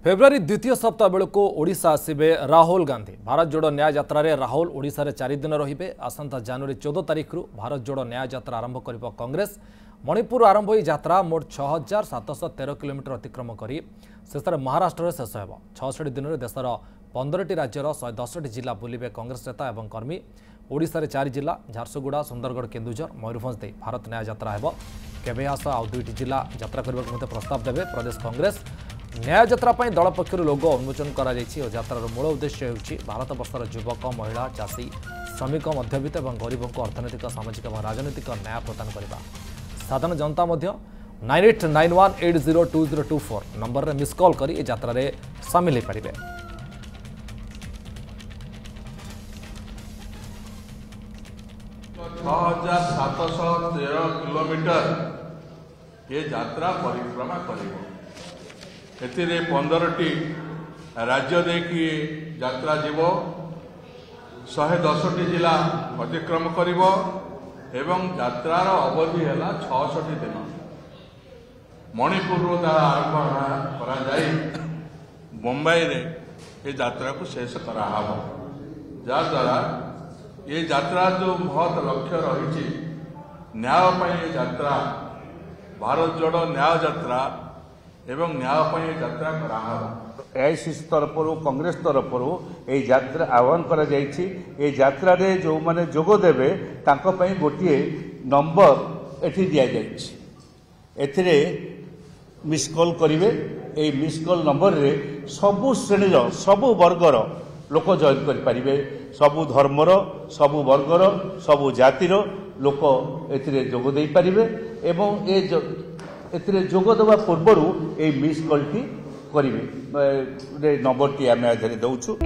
February द्वितीय सप्ताह बेलू ओडिशा आसबे राहुल गांधी। भारत जोड़ो न्याय यात्रा रे राहुल ओडिशा रे 4 दिन रहिबे। आसंता जनवरी 14 तारिख रु भारत जोड़ो न्याय यात्रा आरंभ करिबो कांग्रेस। मणिपुर आरंभ होई यात्रा मोट 6713 किलोमीटर अतिक्रम करी शेष महाराष्ट्र शेष हेब। 66 दिन में देशर 15टी राज्यर 110टी जिला बुलिबे कांग्रेस नेता एवं कर्मी। ओडिशा रे 4 जिला झारसुगुड़ा, सुंदरगढ़, केन्दुझर, मयूरभंज दे भारत न्याय यात्रा हेब। केबे आस आउ 2टी जिला यात्रा करने प्रस्ताव देवे प्रदेश कांग्रेस। न्याय यात्रा दल पक्षर लोगो उन्मोचन कर यात्रार मूल उद्देश्य होउछि भारत वर्षर युवक, महिला, चाषी, श्रमिक, मध्यवित्त और गरीबों को अर्थनैतिक, सामाजिक और राजनीतिक न्याय प्रदान करने। साधारण जनता 9891802024 नंबर में मिस कॉल कर यात्रा सामिल हो पारे। 6713 किलोमीटर ये यात्रा परिक्रमा करिबो। एथिरे 15टी राज्य देखि यात्रा जीव 110टी जिला अतिक्रम करिबो एवं यात्रार अवधि है 66 दिन। मणिपुर आरंभ करा जाई मुंबई रे ये यात्रा को शेष करा हबो। जद्वारा ये यात्रा जो बहुत लक्ष्य रही न्याय ये यात्रा भारत जोड़ो न्याय यात्रा एवं न्याय यात्रा करा एआईसीसी तरफ कांग्रेस तरफ ये यात्रा आह्वान करा जायछि। ये यात्रा रे जो माने जोग देबे तांको पई गोटिए नंबर एठी दिया जायछि। एथिरे मिस कॉल करिवे। ए मिस कॉल नंबर रे सबु श्रेणीर सबु वर्गर लोक जॉइन करि परिबे। सबु धर्मर, सबु वर्गर, सबु जातिर लोक एथिरे जोग देई परिबे एवं एथिरे जोग देवा पूर्वरु ए मिस कॉल टी करिवे। नंबर टी आमे आधारे दउछु।